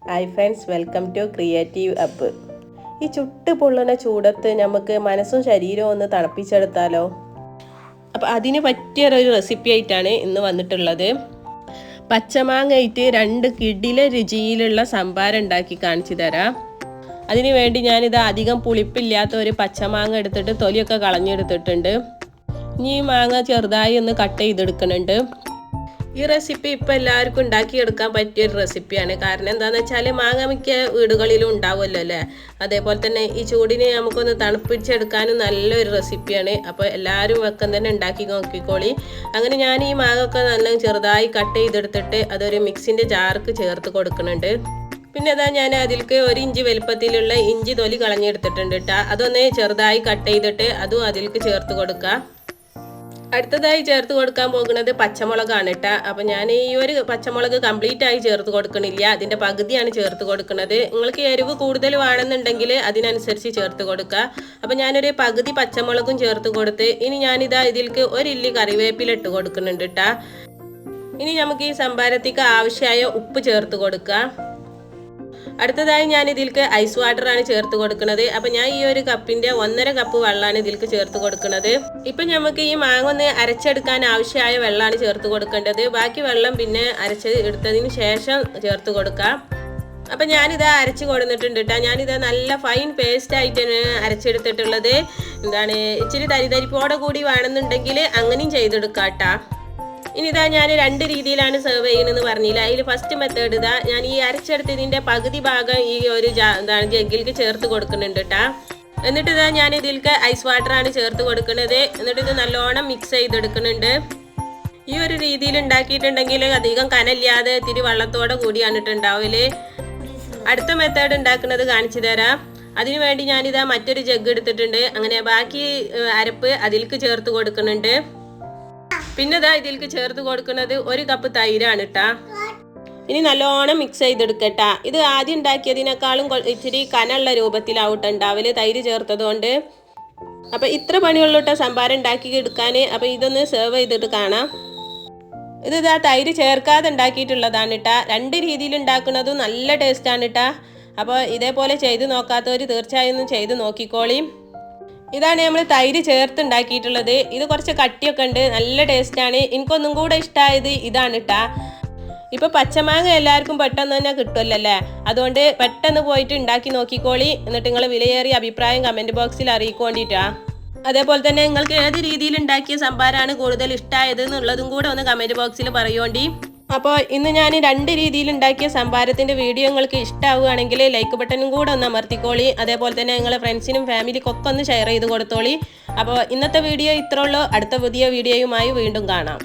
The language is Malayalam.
Hi friends, welcome to creative up. ഈ ചുട്ട് പൊള്ളുന്ന ചൂടത്ത് നമുക്ക് മനസ്സും ശരീരവും ഒന്ന് തണുപ്പിച്ചെടുത്താലോ? അപ്പോൾ അതിന് പറ്റിയൊരു റെസിപ്പി ആയിട്ടാണ് ഇന്ന് വന്നിട്ടുള്ളത്. പച്ചമാങ്ങയിട്ട് 2 കിടില രുചിയിലുള്ള സംഭാരം ഉണ്ടാക്കി കാണിച്ചു തരാം. അതിന് വേണ്ടി ഞാനിത് അധികം പുളിപ്പില്ലാത്ത ഒരു പച്ചമാങ്ങ എടുത്തിട്ട് തൊലിയൊക്കെ കളഞ്ഞെടുത്തിട്ടുണ്ട്. ഇനി ഈ മാങ്ങ ചെറുതായി ഒന്ന് കട്ട് ചെയ്തെടുക്കുന്നുണ്ട്. ഈ റെസിപ്പി ഇപ്പോൾ എല്ലാവർക്കും ഉണ്ടാക്കിയെടുക്കാൻ പറ്റിയൊരു റെസിപ്പിയാണ്. കാരണം എന്താണെന്ന് വെച്ചാൽ മാങ്ങ മിക്ക വീടുകളിലും ഉണ്ടാവുമല്ലോ അല്ലേ. അതേപോലെ തന്നെ ഈ ചൂടിനെ നമുക്കൊന്ന് തണുപ്പിച്ചെടുക്കാനും നല്ലൊരു റെസിപ്പിയാണ്. അപ്പോൾ എല്ലാവരും വെക്കം തന്നെ ഉണ്ടാക്കി നോക്കിക്കോളി. അങ്ങനെ ഞാൻ ഈ മാങ്ങ ഒക്കെ നല്ല ചെറുതായി കട്ട് ചെയ്തെടുത്തിട്ട് അതൊരു മിക്സിൻ്റെ ജാർക്ക് ചേർത്ത് കൊടുക്കുന്നുണ്ട്. പിന്നെ അതാ ഞാൻ അതിലേക്ക് 1 ഇഞ്ച് വലുപ്പത്തിലുള്ള ഇഞ്ചി തൊലി കളഞ്ഞെടുത്തിട്ടുണ്ട് കേട്ടോ. അതൊന്ന് ചെറുതായി കട്ട് ചെയ്തിട്ട് അതും അതിലേക്ക് ചേർത്ത് കൊടുക്കുക. അടുത്തതായി ചേർത്ത് കൊടുക്കാൻ പോകുന്നത് പച്ചമുളകാണ് കേട്ടോ. അപ്പം ഞാൻ ഈ ഒരു പച്ചമുളക് കംപ്ലീറ്റ് ആയി ചേർത്ത് കൊടുക്കണില്ല, അതിൻ്റെ പകുതിയാണ് ചേർത്ത് കൊടുക്കുന്നത്. നിങ്ങൾക്ക് എരിവ് കൂടുതൽ വേണമെന്നുണ്ടെങ്കിൽ അതിനനുസരിച്ച് ചേർത്ത് കൊടുക്കുക. അപ്പം ഞാനൊരു പകുതി പച്ചമുളകും ചേർത്ത് കൊടുത്ത് ഇനി ഞാനിതാ ഇതിലേക്ക് 1 ഇല്ലി കറിവേപ്പില ഇട്ട് കൊടുക്കുന്നുണ്ട് കേട്ടോ. ഇനി നമുക്ക് ഈ സംഭാരത്തേക്ക് ആവശ്യമായ ഉപ്പ് ചേർത്ത് കൊടുക്കുക. അടുത്തതായി ഞാൻ ഇതിലേക്ക് ഐസ് വാട്ടറാണ് ചേർത്ത് കൊടുക്കുന്നത്. അപ്പം ഞാൻ ഈ ഒരു കപ്പിൻ്റെ 1.5 കപ്പ് വെള്ളമാണ് ഇതിലേക്ക് ചേർത്ത് കൊടുക്കുന്നത്. ഇപ്പം നമുക്ക് ഈ മാങ്ങ ഒന്ന് അരച്ചെടുക്കാൻ ആവശ്യമായ വെള്ളമാണ് ചേർത്ത് കൊടുക്കേണ്ടത്. ബാക്കി വെള്ളം പിന്നെ എടുത്തതിന് ശേഷം ചേർത്ത് കൊടുക്കാം. അപ്പം ഞാനിത് അരച്ച് കൊടുത്തിട്ടുണ്ട് കേട്ടോ. ഞാനിത് നല്ല ഫൈൻ പേസ്റ്റ് ആയിട്ടാണ് അരച്ചെടുത്തിട്ടുള്ളത്. ഇച്ചിരി തരിതരിപ്പോടെ കൂടി വേണമെന്നുണ്ടെങ്കിൽ അങ്ങനെയും ചെയ്തെടുക്കാം കേട്ടോ. ഇനി ഇതാ ഞാൻ 2 രീതിയിലാണ് സെർവ് ചെയ്യുന്നതെന്ന് പറഞ്ഞില്ല. അതിൽ ഫസ്റ്റ് മെത്തേഡ് ഇതാ ഞാൻ ഈ അരച്ചെടുത്തതിൻ്റെ പകുതി ഭാഗം ഈ ഒരു ജഗ്ഗിലേക്ക് ചേർത്ത് കൊടുക്കുന്നുണ്ട് കേട്ടോ. എന്നിട്ട് ഇതാ ഞാൻ ഇതിലേക്ക് ഐസ് വാട്ടറാണ് ചേർത്ത് കൊടുക്കുന്നത്. എന്നിട്ട് ഇത് നല്ലോണം മിക്സ് ചെയ്തെടുക്കുന്നുണ്ട്. ഈ ഒരു രീതിയിൽ ഉണ്ടാക്കിയിട്ടുണ്ടെങ്കിൽ അധികം കനല്ലാതെ ഇത്തിരി വെള്ളത്തോടെ കൂടിയാണ് ഉണ്ടാവല്. അടുത്ത മെത്തേഡ് ഉണ്ടാക്കുന്നത് കാണിച്ചു തരാം. അതിനു വേണ്ടി ഞാനിതാ മറ്റൊരു ജഗ് എടുത്തിട്ടുണ്ട്. അങ്ങനെ ബാക്കി അരപ്പ് അതിലേക്ക് ചേർത്ത് കൊടുക്കുന്നുണ്ട്. പിന്നെ ഇതാ ഇതിലേക്ക് ചേർത്ത് കൊടുക്കുന്നത് 1 കപ്പ് തൈരാണ് കേട്ടാ. ഇനി നല്ലോണം മിക്സ് ചെയ്തെടുക്കട്ടാ. ഇത് ആദ്യം ഉണ്ടാക്കിയതിനേക്കാളും ഇച്ചിരി കനുള്ള രൂപത്തിലാവട്ടെ ഉണ്ടാവല് തൈര് ചേർത്തത് കൊണ്ട്. അപ്പം ഇത്ര പണിയുള്ളൂട്ടോ സംഭാരം ഉണ്ടാക്കി എടുക്കാൻ. അപ്പം ഇതൊന്ന് സെർവ് ചെയ്തിട്ട് കാണാം. ഇത് ഇതാ തൈര് ചേർക്കാതെ ഉണ്ടാക്കിയിട്ടുള്ളതാണ് കേട്ടാ. 2 രീതിയിൽ ഉണ്ടാക്കുന്നതും നല്ല ടേസ്റ്റാണ് കേട്ടാ. അപ്പോൾ ഇതേപോലെ ചെയ്ത് നോക്കാത്തവർ തീർച്ചയായും ചെയ്ത് നോക്കിക്കോളി. ഇതാണ് നമ്മൾ തൈര് ചേർത്ത് ഉണ്ടാക്കിയിട്ടുള്ളത്. ഇത് കുറച്ച് കട്ടിയൊക്കെ ഉണ്ട്, നല്ല ടേസ്റ്റാണ്. എനിക്കൊന്നും കൂടെ ഇഷ്ടമായത് ഇതാണ് കേട്ടാ. ഇപ്പോൾ പച്ചമാങ്ങ എല്ലാവർക്കും പെട്ടെന്ന് തന്നെ കിട്ടുമല്ലോ അല്ലേ. അതുകൊണ്ട് പെട്ടെന്ന് പോയിട്ട് ഉണ്ടാക്കി നോക്കിക്കോളി. എന്നിട്ട് നിങ്ങൾ വിലയേറിയ അഭിപ്രായം കമൻറ്റ് ബോക്സിൽ അറിയിക്കൊണ്ടിട്ടാ. അതേപോലെ തന്നെ നിങ്ങൾക്ക് ഏത് രീതിയിൽ ഉണ്ടാക്കിയ സംഭാരമാണ് കൂടുതൽ ഇഷ്ടമായത് എന്നുള്ളതും കൂടെ ഒന്ന് കമൻറ്റ് ബോക്സിൽ പറയുകൊണ്ടി. അപ്പോൾ ഇന്ന് ഞാൻ 2 രീതിയിൽ ഉണ്ടാക്കിയ സംഭാരത്തിൻ്റെ വീഡിയോ നിങ്ങൾക്ക് ഇഷ്ടമാവുകയാണെങ്കിൽ ലൈക്ക് ബട്ടണും കൂടെ ഒന്ന് അമർത്തിക്കോളി. അതേപോലെ തന്നെ നിങ്ങളെ ഫ്രണ്ട്സിനും ഫാമിലിക്കൊക്കെ ഒന്ന് ഷെയർ ചെയ്ത് കൊടുത്തോളി. അപ്പോൾ ഇന്നത്തെ വീഡിയോ ഇത്രയുള്ളൂ. അടുത്ത പുതിയ വീഡിയോയുമായി വീണ്ടും കാണാം.